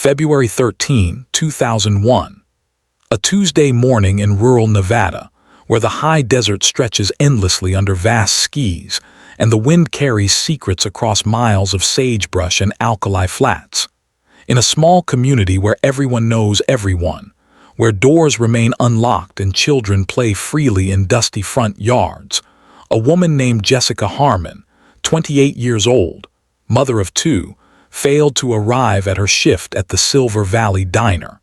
February 13, 2001. A Tuesday morning in rural Nevada, where the high desert stretches endlessly under vast skis, and the wind carries secrets across miles of sagebrush and alkali flats. In a small community where everyone knows everyone, where doors remain unlocked and children play freely in dusty front yards, a woman named Jessica Harmon, 28 years old, mother of two, failed to arrive at her shift at the Silver Valley Diner.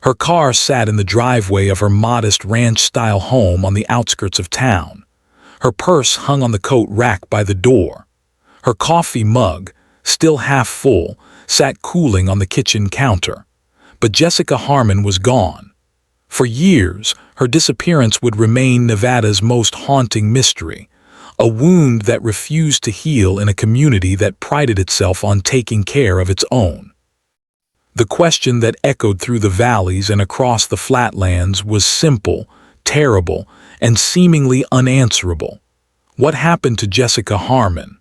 Her car sat in the driveway of her modest ranch-style home on the outskirts of town. Her purse hung on the coat rack by the door. Her coffee mug, still half full, sat cooling on the kitchen counter. But Jessica Harmon was gone. For years, her disappearance would remain Nevada's most haunting mystery, a wound that refused to heal in a community that prided itself on taking care of its own. The question that echoed through the valleys and across the flatlands was simple, terrible, and seemingly unanswerable. What happened to Jessica Harmon?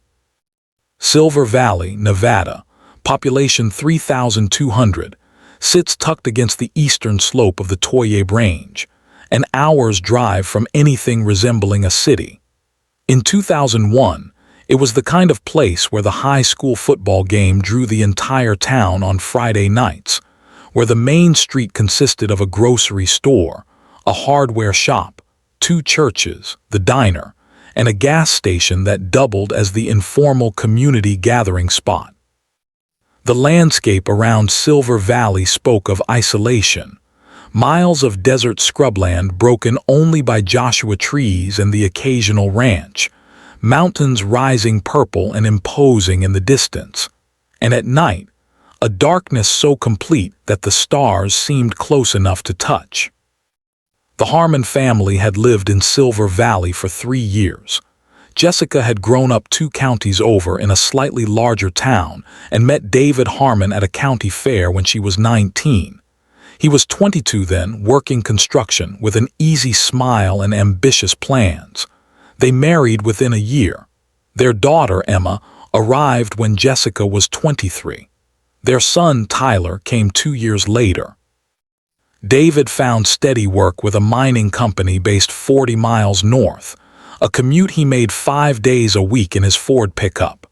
Silver Valley, Nevada, population 3,200, sits tucked against the eastern slope of the Toyab Range, an hour's drive from anything resembling a city. In 2001, it was the kind of place where the high school football game drew the entire town on Friday nights, where the main street consisted of a grocery store, a hardware shop, two churches, the diner, and a gas station that doubled as the informal community gathering spot. The landscape around Silver Valley spoke of isolation, miles of desert scrubland broken only by Joshua trees and the occasional ranch, mountains rising purple and imposing in the distance, and at night, a darkness so complete that the stars seemed close enough to touch. The Harmon family had lived in Silver Valley for 3 years. Jessica had grown up 2 counties over in a slightly larger town and met David Harmon at a county fair when she was 19. He was 22 then, working construction with an easy smile and ambitious plans. They married within a year. Their daughter, Emma, arrived when Jessica was 23. Their son, Tyler, came 2 years later. David found steady work with a mining company based 40 miles north, a commute he made 5 days a week in his Ford pickup.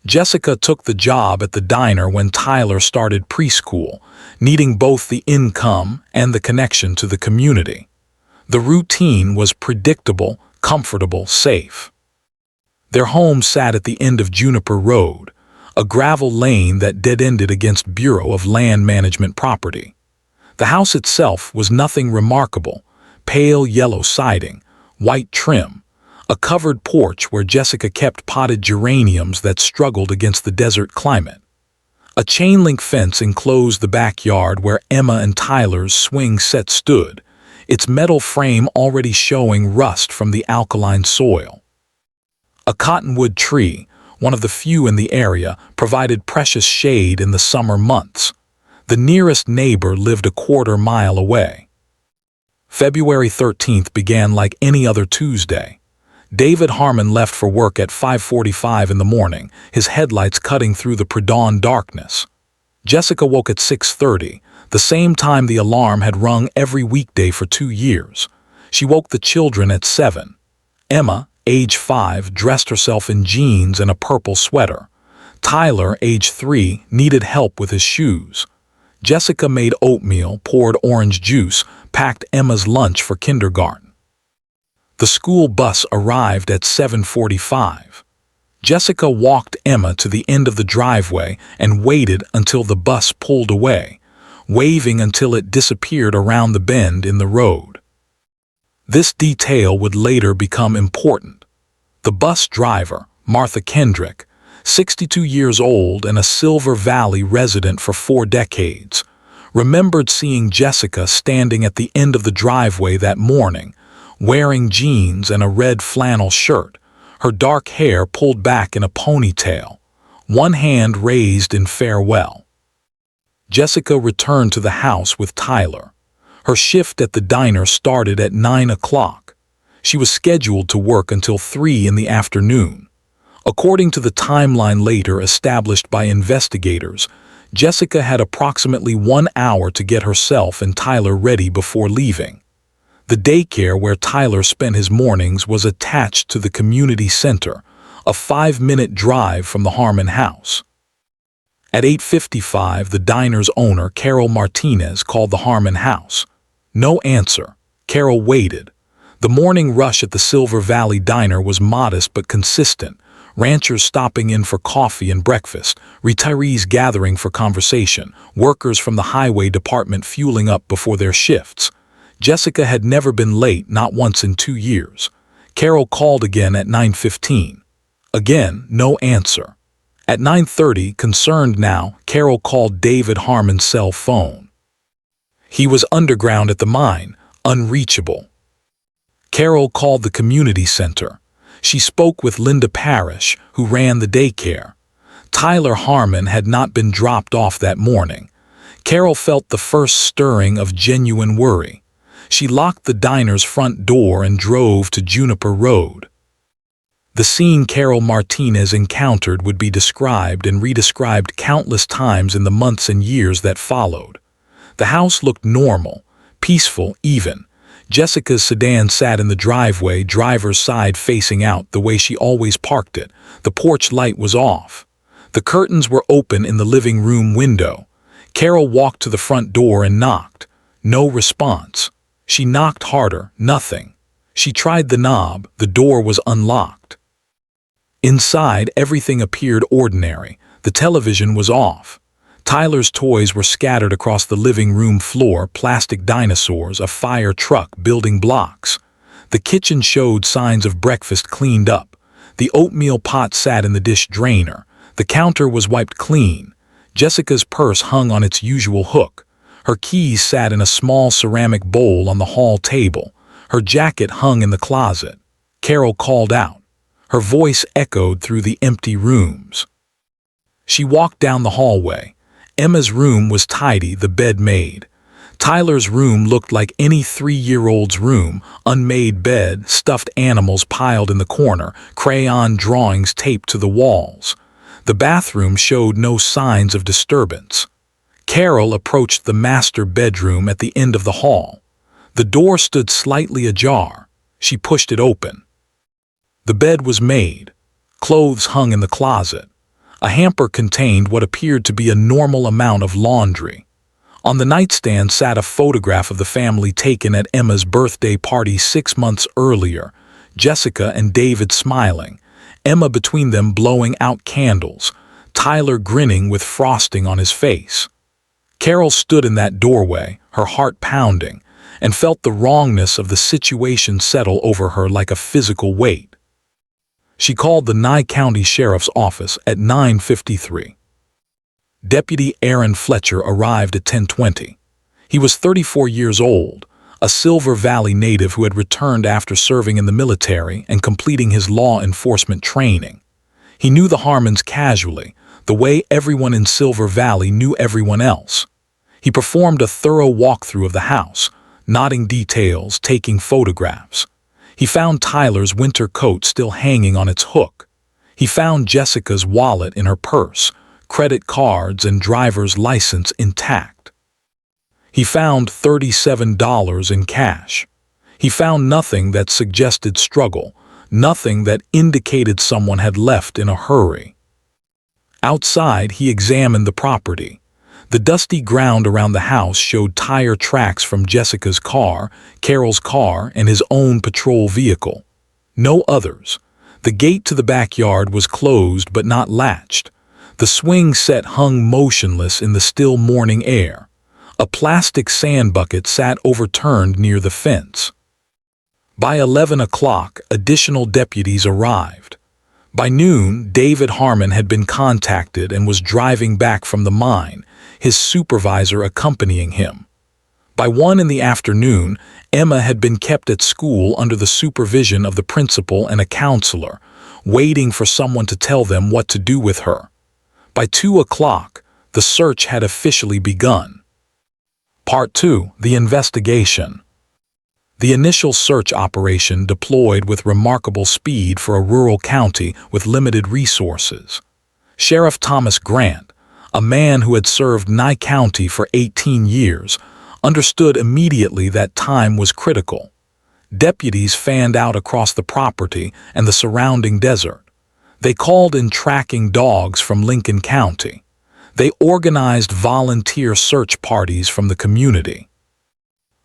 Jessica took the job at the diner when Tyler started preschool, needing both the income and the connection to the community. The routine was predictable, comfortable, safe. Their home sat at the end of Juniper Road, a gravel lane that dead-ended against Bureau of Land Management property. The house itself was nothing remarkable: pale yellow siding, white trim, a covered porch where Jessica kept potted geraniums that struggled against the desert climate. A chain-link fence enclosed the backyard where Emma and Tyler's swing set stood, its metal frame already showing rust from the alkaline soil. A cottonwood tree, one of the few in the area, provided precious shade in the summer months. The nearest neighbor lived a quarter-mile away. February 13th began like any other Tuesday. David Harmon left for work at 5:45 in the morning, his headlights cutting through the pre-dawn darkness. Jessica woke at 6:30, the same time the alarm had rung every weekday for 2 years. She woke the children at 7. Emma, age 5, dressed herself in jeans and a purple sweater. Tyler, age 3, needed help with his shoes. Jessica made oatmeal, poured orange juice, packed Emma's lunch for kindergarten. The school bus arrived at 7:45. Jessica walked Emma to the end of the driveway and waited until the bus pulled away, waving until it disappeared around the bend in the road. This detail would later become important. The bus driver, Martha Kendrick, 62 years old and a Silver Valley resident for 4 decades, remembered seeing Jessica standing at the end of the driveway that morning, wearing jeans and a red flannel shirt, her dark hair pulled back in a ponytail, one hand raised in farewell. Jessica returned to the house with Tyler. Her shift at the diner started at 9 o'clock. She was scheduled to work until 3 in the afternoon. According to the timeline later established by investigators, Jessica had approximately 1 hour to get herself and Tyler ready before leaving. The daycare where Tyler spent his mornings was attached to the community center, a 5-minute drive from the Harmon house. At 8:55, the diner's owner, Carol Martinez, called the Harmon house. No answer. Carol waited. The morning rush at the Silver Valley Diner was modest but consistent. Ranchers stopping in for coffee and breakfast, retirees gathering for conversation, workers from the highway department fueling up before their shifts. Jessica had never been late, not once in 2 years. Carol called again at 9:15. Again, no answer. At 9:30, concerned now, Carol called David Harmon's cell phone. He was underground at the mine, unreachable. Carol called the community center. She spoke with Linda Parrish, who ran the daycare. Tyler Harmon had not been dropped off that morning. Carol felt the first stirring of genuine worry. She locked the diner's front door and drove to Juniper Road. The scene Carol Martinez encountered would be described and redescribed countless times in the months and years that followed. The house looked normal, peaceful even. Jessica's sedan sat in the driveway, driver's side facing out the way she always parked it. The porch light was off. The curtains were open in the living room window. Carol walked to the front door and knocked. No response. She knocked harder, nothing. She tried the knob, the door was unlocked. Inside, everything appeared ordinary. The television was off. Tyler's toys were scattered across the living room floor, plastic dinosaurs, a fire truck, building blocks. The kitchen showed signs of breakfast cleaned up. The oatmeal pot sat in the dish drainer. The counter was wiped clean. Jessica's purse hung on its usual hook. Her keys sat in a small ceramic bowl on the hall table. Her jacket hung in the closet. Carol called out. Her voice echoed through the empty rooms. She walked down the hallway. Emma's room was tidy, the bed made. Tyler's room looked like any 3-year-old's room, unmade bed, stuffed animals piled in the corner, crayon drawings taped to the walls. The bathroom showed no signs of disturbance. Carol approached the master bedroom at the end of the hall. The door stood slightly ajar. She pushed it open. The bed was made. Clothes hung in the closet. A hamper contained what appeared to be a normal amount of laundry. On the nightstand sat a photograph of the family taken at Emma's birthday party 6 months earlier, Jessica and David smiling, Emma between them blowing out candles, Tyler grinning with frosting on his face. Carol stood in that doorway, her heart pounding, and felt the wrongness of the situation settle over her like a physical weight. She called the Nye County Sheriff's Office at 9:53. Deputy Aaron Fletcher arrived at 10:20. He was 34 years old, a Silver Valley native who had returned after serving in the military and completing his law enforcement training. He knew the Harmons casually, the way everyone in Silver Valley knew everyone else. He performed a thorough walkthrough of the house, noting details, taking photographs. He found Tyler's winter coat still hanging on its hook. He found Jessica's wallet in her purse, credit cards and driver's license intact. He found $37 in cash. He found nothing that suggested struggle, nothing that indicated someone had left in a hurry. Outside, he examined the property. The dusty ground around the house showed tire tracks from Jessica's car, Carol's car, and his own patrol vehicle. No others. The gate to the backyard was closed but not latched. The swing set hung motionless in the still morning air. A plastic sand bucket sat overturned near the fence. By 11 o'clock, additional deputies arrived. By noon, David Harmon had been contacted and was driving back from the mine, his supervisor accompanying him. By 1 in the afternoon, Emma had been kept at school under the supervision of the principal and a counselor, waiting for someone to tell them what to do with her. By 2 o'clock, the search had officially begun. Part 2. The investigation. The initial search operation deployed with remarkable speed for a rural county with limited resources. Sheriff Thomas Grant, a man who had served Nye County for 18 years, understood immediately that time was critical. Deputies fanned out across the property and the surrounding desert. They called in tracking dogs from Lincoln County. They organized volunteer search parties from the community.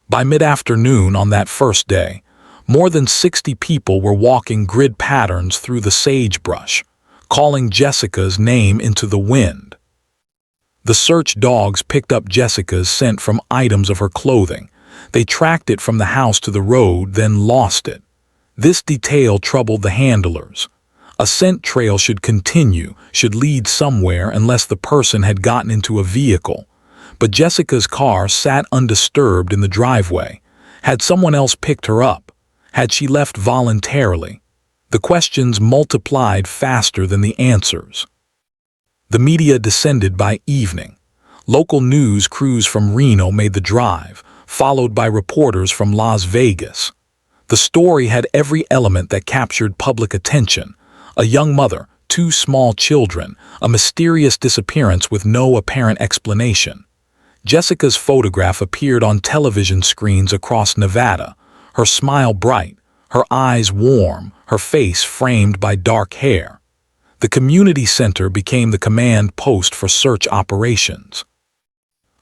By mid-afternoon on that first day, more than 60 people were walking grid patterns through the sagebrush, calling Jessica's name into the wind. The search dogs picked up Jessica's scent from items of her clothing. They tracked it from the house to the road, then lost it. This detail troubled the handlers. A scent trail should continue, should lead somewhere unless the person had gotten into a vehicle. But Jessica's car sat undisturbed in the driveway. Had someone else picked her up? Had she left voluntarily? The questions multiplied faster than the answers. The media descended by evening. Local news crews from Reno made the drive, followed by reporters from Las Vegas. The story had every element that captured public attention. A young mother, 2 small children, a mysterious disappearance with no apparent explanation. Jessica's photograph appeared on television screens across Nevada, her smile bright, her eyes warm, her face framed by dark hair. The community center became the command post for search operations.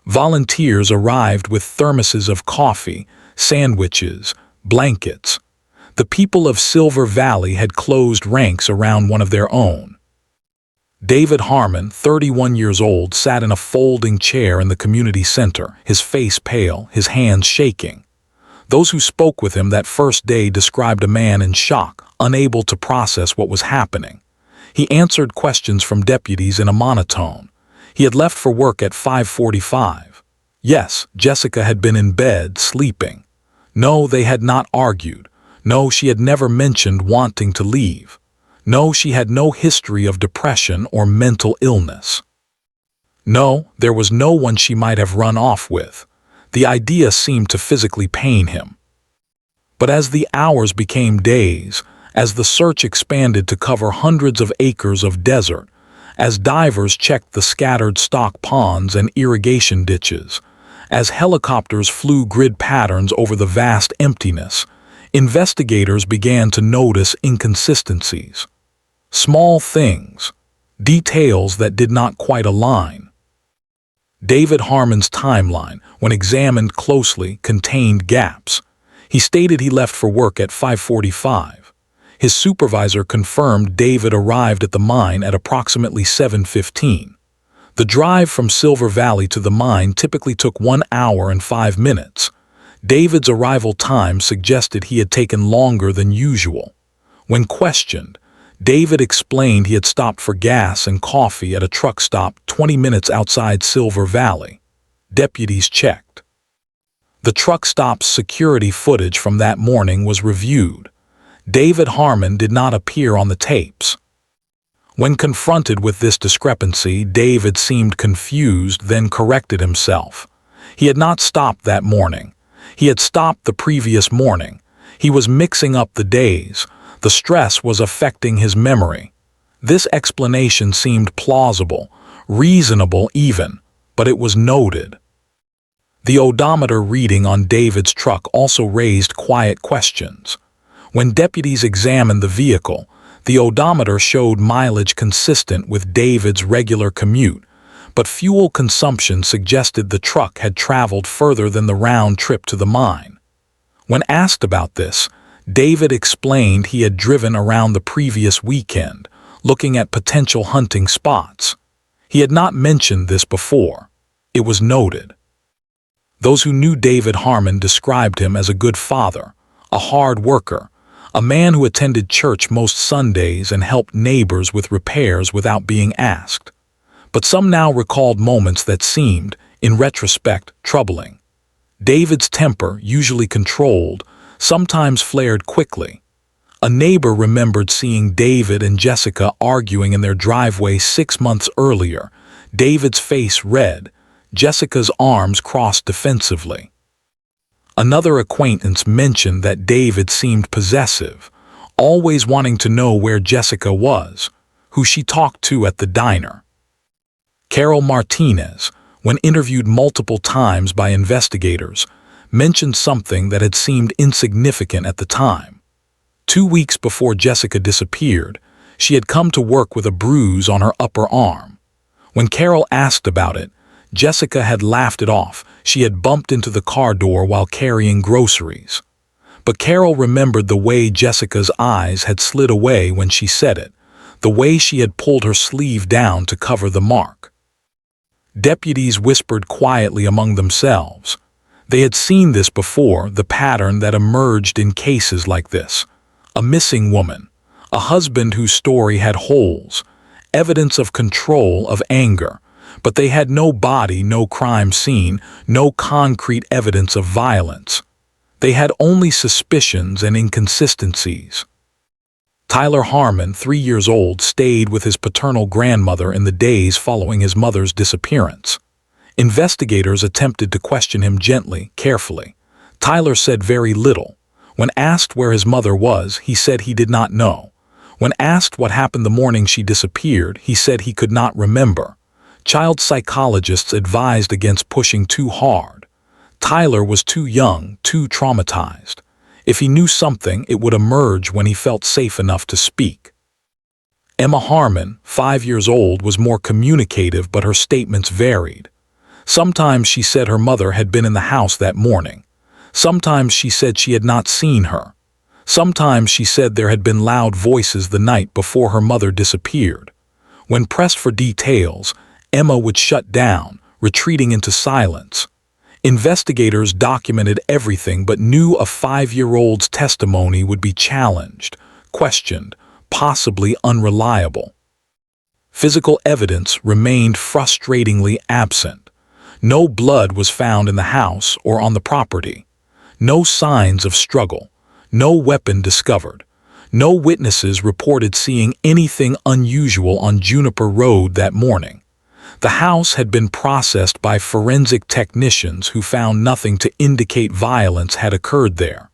Volunteers arrived with thermoses of coffee, sandwiches, blankets. The people of Silver Valley had closed ranks around one of their own. David Harmon, 31 years old, sat in a folding chair in the community center, his face pale, his hands shaking. Those who spoke with him that first day described a man in shock, unable to process what was happening. He answered questions from deputies in a monotone. He had left for work at 5:45. Yes, Jessica had been in bed, sleeping. No, they had not argued. No, she had never mentioned wanting to leave. No, she had no history of depression or mental illness. No, there was no one she might have run off with. The idea seemed to physically pain him. But as the hours became days, as the search expanded to cover hundreds of acres of desert, as divers checked the scattered stock ponds and irrigation ditches, as helicopters flew grid patterns over the vast emptiness, investigators began to notice inconsistencies. Small things, details that did not quite align. David Harmon's timeline, when examined closely, contained gaps. He stated he left for work at 5:45. His supervisor confirmed David arrived at the mine at approximately 7:15. The drive from Silver Valley to the mine typically took 1 hour and 5 minutes. David's arrival time suggested he had taken longer than usual. When questioned, David explained he had stopped for gas and coffee at a truck stop 20 minutes outside Silver Valley. Deputies checked. The truck stop's security footage from that morning was reviewed. David Harmon did not appear on the tapes. When confronted with this discrepancy, David seemed confused, then corrected himself. He had not stopped that morning. He had stopped the previous morning. He was mixing up the days. The stress was affecting his memory. This explanation seemed plausible, reasonable even, but it was noted. The odometer reading on David's truck also raised quiet questions. When deputies examined the vehicle, the odometer showed mileage consistent with David's regular commute, but fuel consumption suggested the truck had traveled further than the round trip to the mine. When asked about this, David explained he had driven around the previous weekend, looking at potential hunting spots. He had not mentioned this before. It was noted. Those who knew David Harmon described him as a good father, a hard worker, a man who attended church most Sundays and helped neighbors with repairs without being asked. But some now recalled moments that seemed, in retrospect, troubling. David's temper, usually controlled, sometimes flared quickly. A neighbor remembered seeing David and Jessica arguing in their driveway 6 months earlier, David's face red, Jessica's arms crossed defensively. Another acquaintance mentioned that David seemed possessive, always wanting to know where Jessica was, who she talked to at the diner. Carol Martinez, when interviewed multiple times by investigators, mentioned something that had seemed insignificant at the time. 2 weeks before Jessica disappeared, she had come to work with a bruise on her upper arm. When Carol asked about it, Jessica had laughed it off. She had bumped into the car door while carrying groceries. But Carol remembered the way Jessica's eyes had slid away when she said it, the way she had pulled her sleeve down to cover the mark. Deputies whispered quietly among themselves. They had seen this before, the pattern that emerged in cases like this. A missing woman, a husband whose story had holes, evidence of control, of anger, but they had no body, no crime scene, no concrete evidence of violence. They had only suspicions and inconsistencies. Tyler Harmon, 3 years old, stayed with his paternal grandmother in the days following his mother's disappearance. Investigators attempted to question him gently, carefully. Tyler said very little. When asked where his mother was, he said he did not know. When asked what happened the morning she disappeared, he said he could not remember. Child psychologists advised against pushing too hard. Tyler was too young, too traumatized. If he knew something, it would emerge when he felt safe enough to speak. Emma Harmon, 5 years old, was more communicative, but her statements varied. Sometimes she said her mother had been in the house that morning. Sometimes she said she had not seen her. Sometimes she said there had been loud voices the night before her mother disappeared. When pressed for details, Emma would shut down, retreating into silence. Investigators documented everything but knew a 5-year-old's testimony would be challenged, questioned, possibly unreliable. Physical evidence remained frustratingly absent. No blood was found in the house or on the property. No signs of struggle. No weapon discovered. No witnesses reported seeing anything unusual on Juniper Road that morning. The house had been processed by forensic technicians who found nothing to indicate violence had occurred there.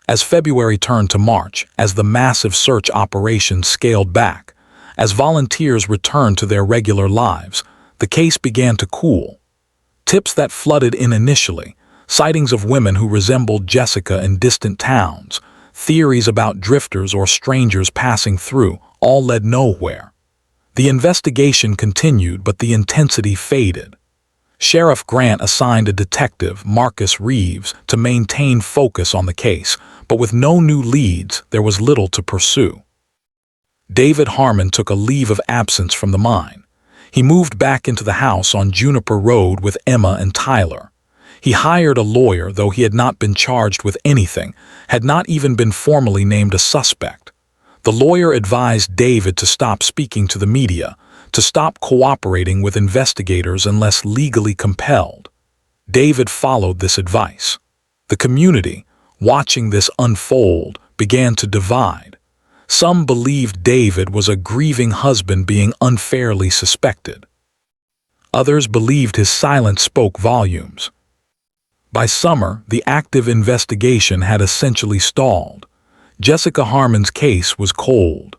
As February turned to March, as the massive search operation scaled back, as volunteers returned to their regular lives, the case began to cool. Tips that flooded in initially, sightings of women who resembled Jessica in distant towns, theories about drifters or strangers passing through, all led nowhere. The investigation continued, but the intensity faded. Sheriff Grant assigned a detective, Marcus Reeves, to maintain focus on the case, but with no new leads, there was little to pursue. David Harmon took a leave of absence from the mine. He moved back into the house on Juniper Road with Emma and Tyler. He hired a lawyer, though he had not been charged with anything, had not even been formally named a suspect. The lawyer advised David to stop speaking to the media, to stop cooperating with investigators unless legally compelled. David followed this advice. The community, watching this unfold, began to divide. Some believed David was a grieving husband being unfairly suspected. Others believed his silence spoke volumes. By summer, the active investigation had essentially stalled. Jessica Harmon's case was cold.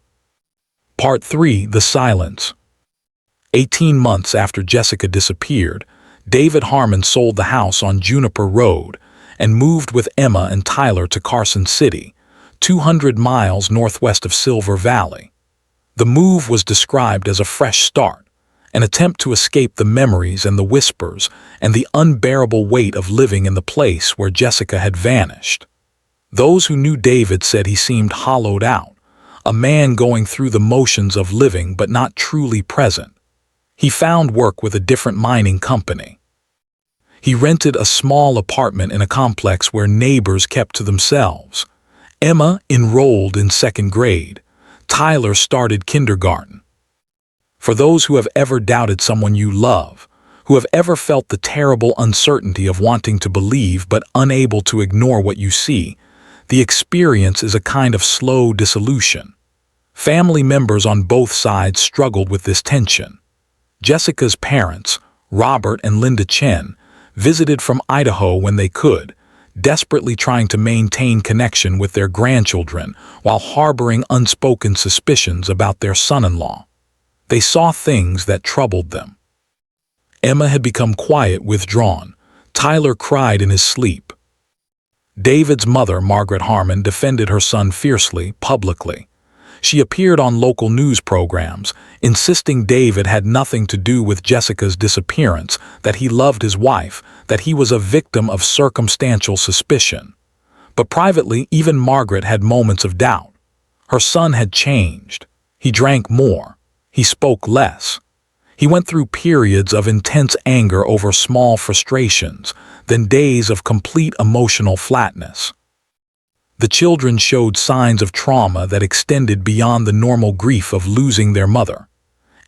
Part 3. The Silence. 18 months after Jessica disappeared, David Harmon sold the house on Juniper Road and moved with Emma and Tyler to Carson City, 200 miles northwest of Silver Valley. The move was described as a fresh start, an attempt to escape the memories and the whispers and the unbearable weight of living in the place where Jessica had vanished. Those who knew David said he seemed hollowed out, a man going through the motions of living but not truly present. He found work with a different mining company. He rented a small apartment in a complex where neighbors kept to themselves. Emma enrolled in 2nd grade. Tyler started kindergarten. For those who have ever doubted someone you love, who have ever felt the terrible uncertainty of wanting to believe but unable to ignore what you see, the experience is a kind of slow dissolution. Family members on both sides struggled with this tension. Jessica's parents, Robert and Linda Chen, visited from Idaho when they could, desperately trying to maintain connection with their grandchildren while harboring unspoken suspicions about their son-in-law. They saw things that troubled them. Emma had become quiet, withdrawn. Tyler cried in his sleep. David's mother, Margaret Harmon, defended her son fiercely, publicly. She appeared on local news programs, insisting David had nothing to do with Jessica's disappearance, that he loved his wife, that he was a victim of circumstantial suspicion. But privately, even Margaret had moments of doubt. Her son had changed. He drank more. He spoke less. He went through periods of intense anger over small frustrations, then days of complete emotional flatness. The children showed signs of trauma that extended beyond the normal grief of losing their mother.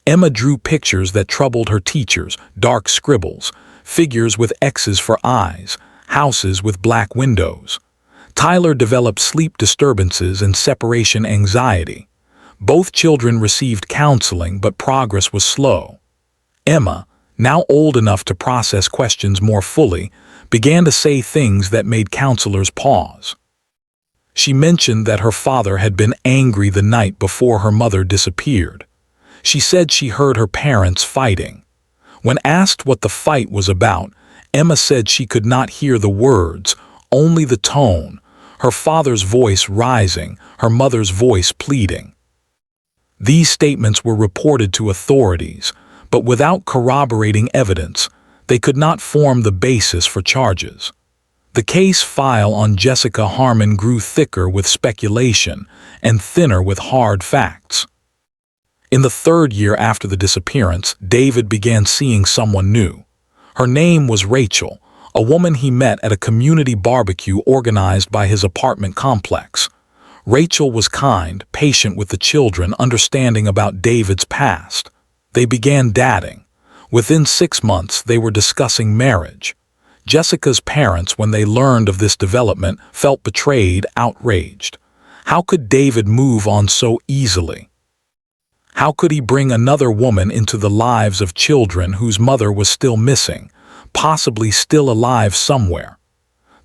Emma drew pictures that troubled her teachers, dark scribbles, figures with X's for eyes, houses with black windows. Tyler developed sleep disturbances and separation anxiety. Both children received counseling, but progress was slow. Emma, now old enough to process questions more fully, began to say things that made counselors pause. She mentioned that her father had been angry the night before her mother disappeared. She said she heard her parents fighting. When asked what the fight was about, Emma said she could not hear the words, only the tone, her father's voice rising, her mother's voice pleading. These statements were reported to authorities, but without corroborating evidence, they could not form the basis for charges. The case file on Jessica Harmon grew thicker with speculation and thinner with hard facts. In the third year after the disappearance, David began seeing someone new. Her name was Rachel, a woman he met at a community barbecue organized by his apartment complex. Rachel was kind, patient with the children, understanding about David's past. They began dating. Within 6 months, they were discussing marriage. Jessica's parents, when they learned of this development, felt betrayed, outraged. How could David move on so easily? How could he bring another woman into the lives of children whose mother was still missing, possibly still alive somewhere?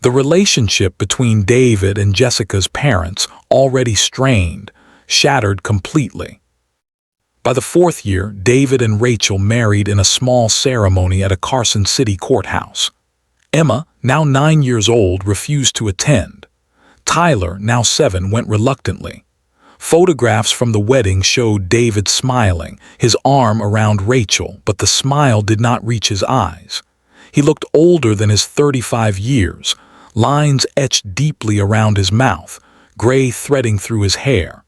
The relationship between David and Jessica's parents, already strained, shattered completely. By the 4th year, David and Rachel married in a small ceremony at a Carson City courthouse. Emma, now 9 years old, refused to attend. Tyler, now 7, went reluctantly. Photographs from the wedding showed David smiling, his arm around Rachel, but the smile did not reach his eyes. He looked older than his 35 years, lines etched deeply around his mouth, gray threading through his hair.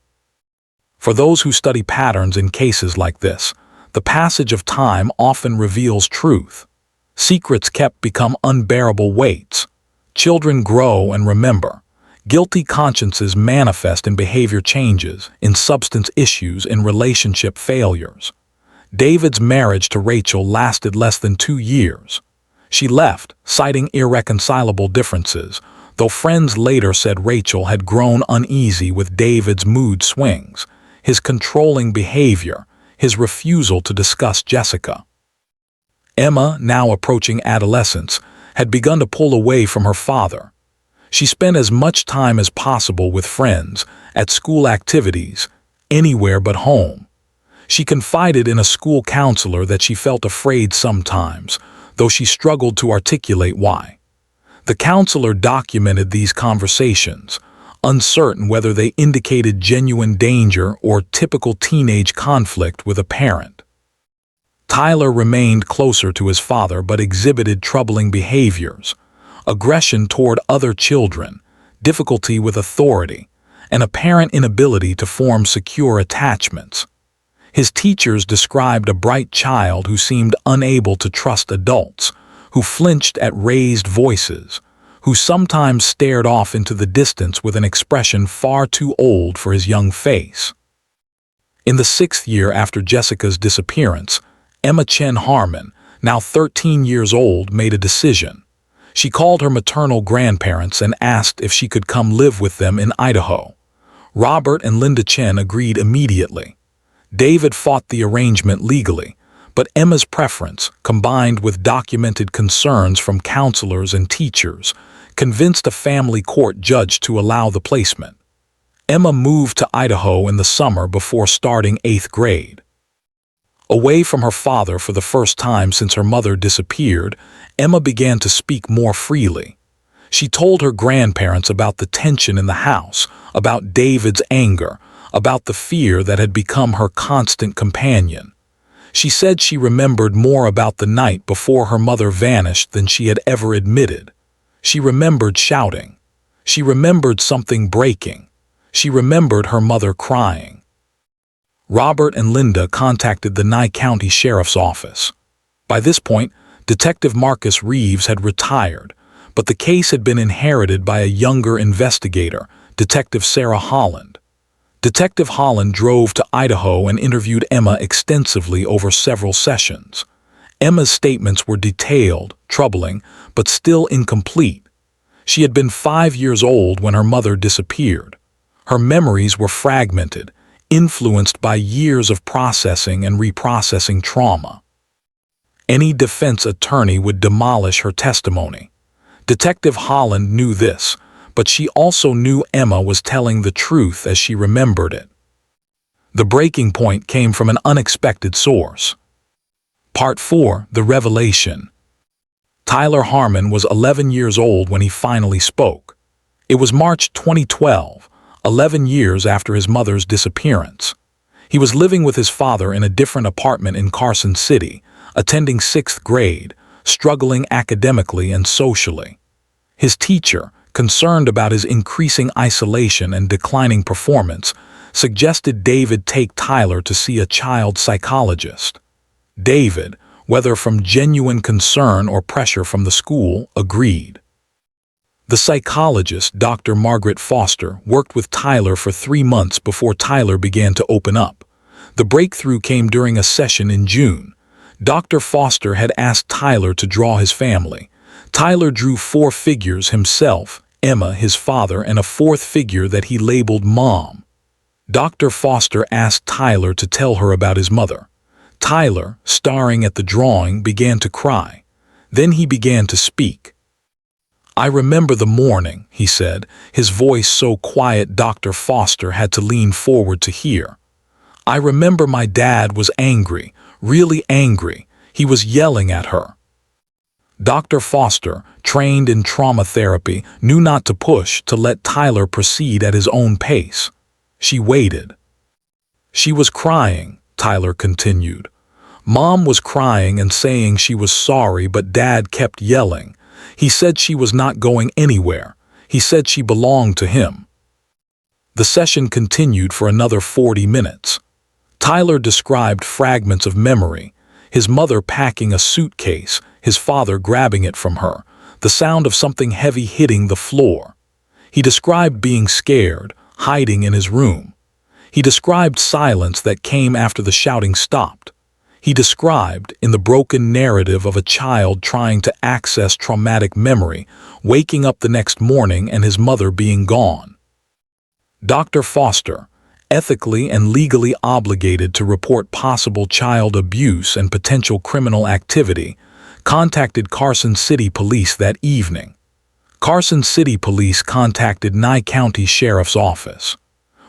For those who study patterns in cases like this, the passage of time often reveals truth. Secrets kept become unbearable weights. Children grow and remember. Guilty consciences manifest in behavior changes, in substance issues, in relationship failures. David's marriage to Rachel lasted less than 2 years. She left, citing irreconcilable differences, though friends later said Rachel had grown uneasy with David's mood swings, his controlling behavior, his refusal to discuss Jessica. Emma, now approaching adolescence, had begun to pull away from her father. She spent as much time as possible with friends, at school activities, anywhere but home. She confided in a school counselor that she felt afraid sometimes, though she struggled to articulate why. The counselor documented these conversations, uncertain whether they indicated genuine danger or typical teenage conflict with a parent. Tyler remained closer to his father but exhibited troubling behaviors, aggression toward other children, difficulty with authority, an apparent inability to form secure attachments. His teachers described a bright child who seemed unable to trust adults, who flinched at raised voices, who sometimes stared off into the distance with an expression far too old for his young face. In the 6th year after Jessica's disappearance, Emma Harmon, now 13 years old, made a decision. She called her maternal grandparents and asked if she could come live with them in Idaho. Robert and Linda Chen agreed immediately. David fought the arrangement legally, but Emma's preference, combined with documented concerns from counselors and teachers, convinced a family court judge to allow the placement. Emma moved to Idaho in the summer before starting 8th grade. Away from her father for the first time since her mother disappeared, Emma began to speak more freely. She told her grandparents about the tension in the house, about David's anger, about the fear that had become her constant companion. She said she remembered more about the night before her mother vanished than she had ever admitted. She remembered shouting. She remembered something breaking. She remembered her mother crying. Robert and Linda contacted the Nye County Sheriff's Office. By this point, Detective Marcus Reeves had retired, but the case had been inherited by a younger investigator, Detective Sarah Holland. Detective Holland drove to Idaho and interviewed Emma extensively over several sessions. Emma's statements were detailed, troubling, but still incomplete. She had been 5 years old when her mother disappeared. Her memories were fragmented, influenced by years of processing and reprocessing trauma. Any defense attorney would demolish her testimony. Detective Holland knew this, but she also knew Emma was telling the truth as she remembered it. The breaking point came from an unexpected source. Part 4: The Revelation. Tyler Harmon was 11 years old when he finally spoke. It was March 2012, 11 years after his mother's disappearance. He was living with his father in a different apartment in Carson City, attending 6th grade, struggling academically and socially. His teacher, concerned about his increasing isolation and declining performance, suggested David take Tyler to see a child psychologist. David, whether from genuine concern or pressure from the school, agreed. The psychologist, Dr. Margaret Foster, worked with Tyler for 3 months before Tyler began to open up. The breakthrough came during a session in June. Dr. Foster had asked Tyler to draw his family. Tyler drew 4 figures himself, Emma, his father, and a 4th figure that he labeled Mom. Dr. Foster asked Tyler to tell her about his mother. Tyler, staring at the drawing, began to cry. Then he began to speak. "I remember the morning," he said, his voice so quiet Dr. Foster had to lean forward to hear. "I remember my dad was angry, really angry. He was yelling at her." Dr. Foster, trained in trauma therapy, knew not to push, to let Tyler proceed at his own pace. She waited. "She was crying," Tyler continued. "Mom was crying and saying she was sorry, but Dad kept yelling. He said she was not going anywhere. He said she belonged to him." The session continued for another 40 minutes. Tyler described fragments of memory, his mother packing a suitcase, his father grabbing it from her, the sound of something heavy hitting the floor. He described being scared, hiding in his room. He described silence that came after the shouting stopped. He described, in the broken narrative of a child trying to access traumatic memory, waking up the next morning and his mother being gone. Dr. Foster, ethically and legally obligated to report possible child abuse and potential criminal activity, contacted Carson City Police that evening. Carson City Police contacted Nye County Sheriff's Office.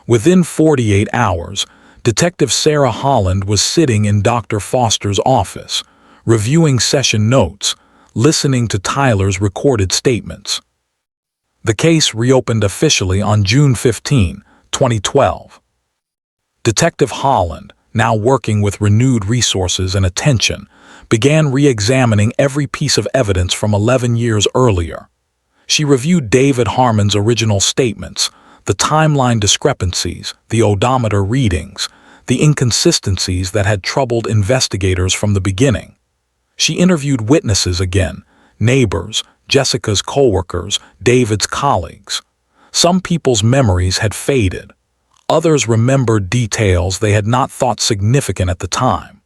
Within 48 hours, Detective Sarah Holland was sitting in Dr. Foster's office, reviewing session notes, listening to Tyler's recorded statements. The case reopened officially on June 15, 2012. Detective Holland, now working with renewed resources and attention, began re-examining every piece of evidence from 11 years earlier. She reviewed David Harmon's original statements, the timeline discrepancies, the odometer readings, the inconsistencies that had troubled investigators from the beginning. She interviewed witnesses again, neighbors, Jessica's co-workers, David's colleagues. Some people's memories had faded. Others remembered details they had not thought significant at the time.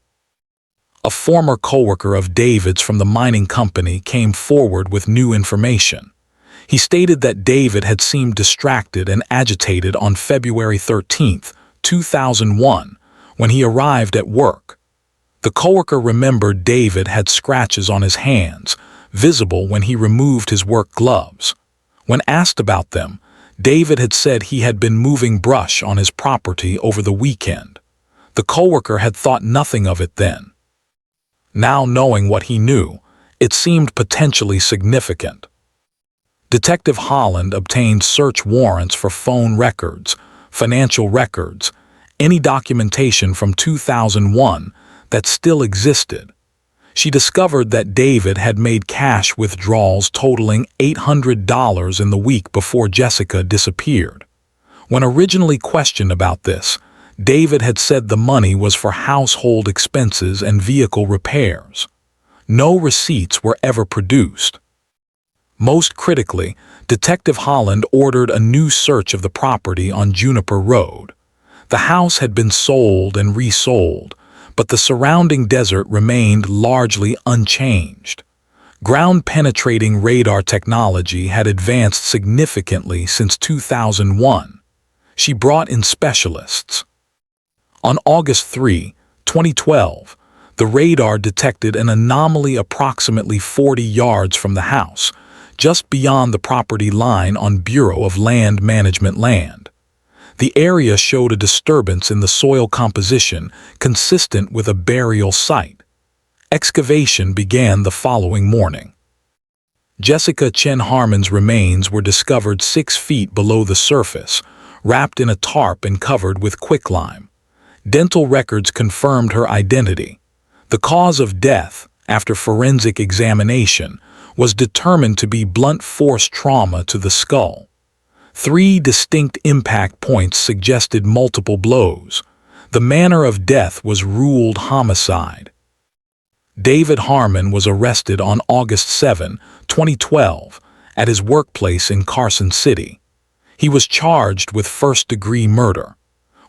A former co-worker of David's from the mining company came forward with new information. He stated that David had seemed distracted and agitated on February 13, 2001, when he arrived at work. The coworker remembered David had scratches on his hands, visible when he removed his work gloves. When asked about them, David had said he had been moving brush on his property over the weekend. The coworker had thought nothing of it then. Now, knowing what he knew, it seemed potentially significant. Detective Holland obtained search warrants for phone records, financial records, any documentation from 2001 that still existed. She discovered that David had made cash withdrawals totaling $800 in the week before Jessica disappeared. When originally questioned about this, David had said the money was for household expenses and vehicle repairs. No receipts were ever produced. Most critically, Detective Holland ordered a new search of the property on Juniper Road. The house had been sold and resold, but the surrounding desert remained largely unchanged. Ground-penetrating radar technology had advanced significantly since 2001. She brought in specialists. On August 3, 2012, the radar detected an anomaly approximately 40 yards from the house, just beyond the property line on Bureau of Land Management land. The area showed a disturbance in the soil composition consistent with a burial site. Excavation began the following morning. Jessica Harmon's remains were discovered 6 feet below the surface, wrapped in a tarp and covered with quicklime. Dental records confirmed her identity. The cause of death, after forensic examination, was determined to be blunt force trauma to the skull. 3 distinct impact points suggested multiple blows. The manner of death was ruled homicide. David Harmon was arrested on August 7, 2012, at his workplace in Carson City. He was charged with first-degree murder.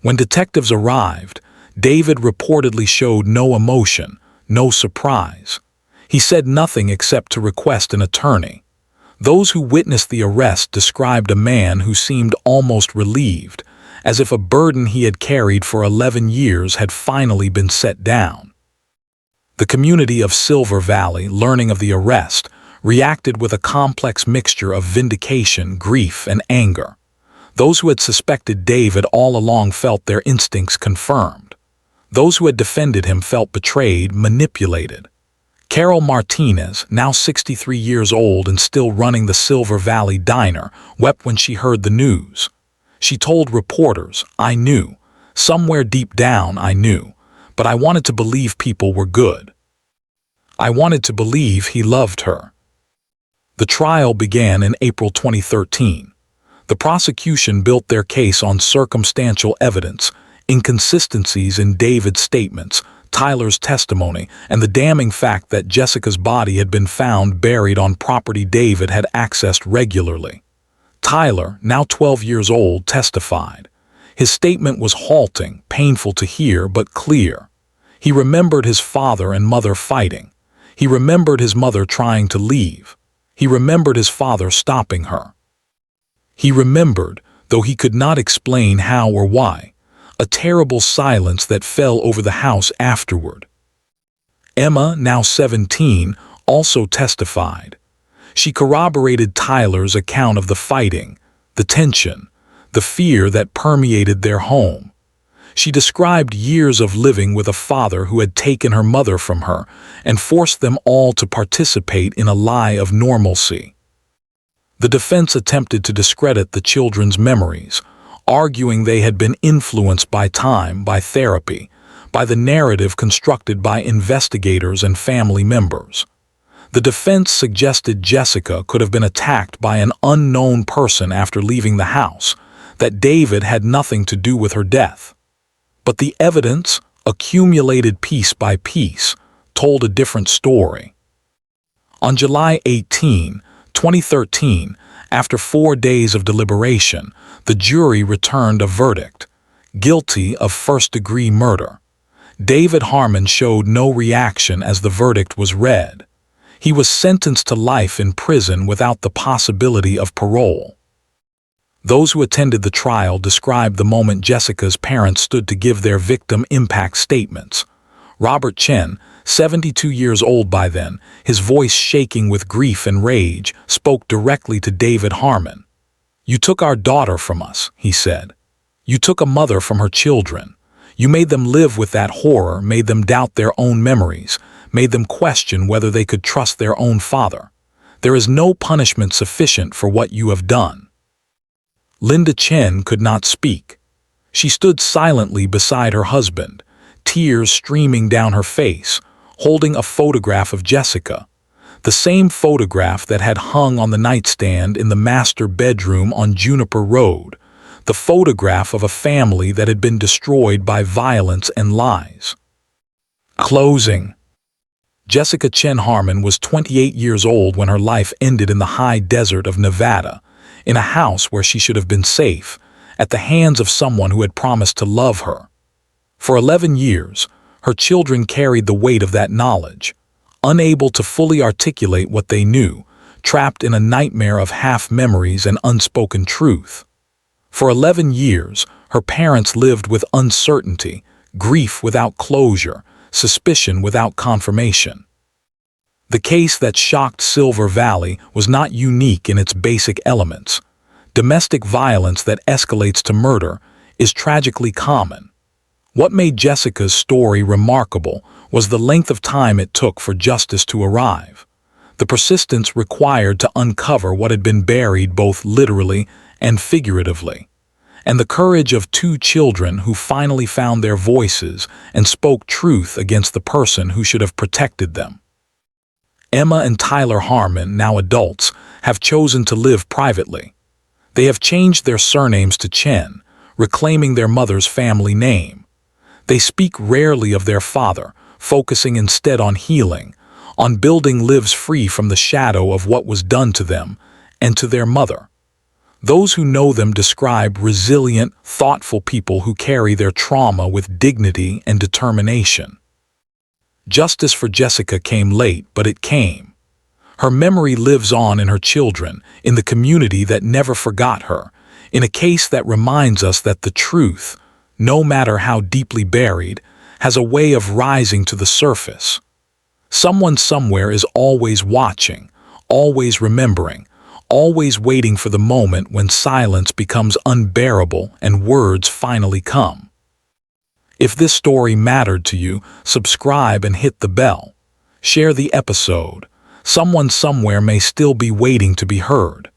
When detectives arrived, David reportedly showed no emotion, no surprise. He said nothing except to request an attorney. Those who witnessed the arrest described a man who seemed almost relieved, as if a burden he had carried for 11 years had finally been set down. The community of Silver Valley, learning of the arrest, reacted with a complex mixture of vindication, grief, and anger. Those who had suspected David all along felt their instincts confirmed. Those who had defended him felt betrayed, manipulated. Carol Martinez, now 63 years old and still running the Silver Valley Diner, wept when she heard the news. She told reporters, "I knew. Somewhere deep down I knew. But I wanted to believe people were good. I wanted to believe he loved her." The trial began in April 2013. The prosecution built their case on circumstantial evidence, inconsistencies in David's statements, Tyler's testimony, and the damning fact that Jessica's body had been found buried on property David had accessed regularly. Tyler, now 12 years old, testified. His statement was halting, painful to hear, but clear. He remembered his father and mother fighting. He remembered his mother trying to leave. He remembered his father stopping her. He remembered, though he could not explain how or why, a terrible silence that fell over the house afterward. Emma, now 17, also testified. She corroborated Tyler's account of the fighting, the tension, the fear that permeated their home. She described years of living with a father who had taken her mother from her and forced them all to participate in a lie of normalcy. The defense attempted to discredit the children's memories, arguing they had been influenced by time, by therapy, by the narrative constructed by investigators and family members. The defense suggested Jessica could have been attacked by an unknown person after leaving the house, that David had nothing to do with her death. But the evidence, accumulated piece by piece, told a different story. On July 18, 2013, after 4 days of deliberation, the jury returned a verdict: guilty of first-degree murder. David Harmon showed no reaction as the verdict was read. He was sentenced to life in prison without the possibility of parole. Those who attended the trial described the moment Jessica's parents stood to give their victim impact statements. Robert Chen, 72 years old by then, his voice shaking with grief and rage, spoke directly to David Harmon. "You took our daughter from us," he said. "You took a mother from her children. You made them live with that horror, made them doubt their own memories, made them question whether they could trust their own father. There is no punishment sufficient for what you have done. Linda Chen could not speak. She stood silently beside her husband, tears streaming down her face, holding a photograph of Jessica, the same photograph that had hung on the nightstand in the master bedroom on Juniper Road, the photograph of a family that had been destroyed by violence and lies. Closing. Jessica Harmon was 28 years old when her life ended in the high desert of Nevada, in a house where she should have been safe, at the hands of someone who had promised to love her. For 11 years, her children carried the weight of that knowledge, unable to fully articulate what they knew, trapped in a nightmare of half-memories and unspoken truth. For 11 years, her parents lived with uncertainty, grief without closure, suspicion without confirmation. The case that shocked Silver Valley was not unique in its basic elements. Domestic violence that escalates to murder is tragically common. What made Jessica's story remarkable was the length of time it took for justice to arrive, the persistence required to uncover what had been buried both literally and figuratively, and the courage of two children who finally found their voices and spoke truth against the person who should have protected them. Emma and Tyler Harmon, now adults, have chosen to live privately. They have changed their surnames to Chen, reclaiming their mother's family name. They speak rarely of their father, focusing instead on healing, on building lives free from the shadow of what was done to them and to their mother. Those who know them describe resilient, thoughtful people who carry their trauma with dignity and determination. Justice for Jessica came late, but it came. Her memory lives on in her children, in the community that never forgot her, in a case that reminds us that the truth, no matter how deeply buried, has a way of rising to the surface. Someone somewhere is always watching, always remembering, always waiting for the moment when silence becomes unbearable and words finally come. If this story mattered to you, subscribe and hit the bell. Share the episode. Someone somewhere may still be waiting to be heard.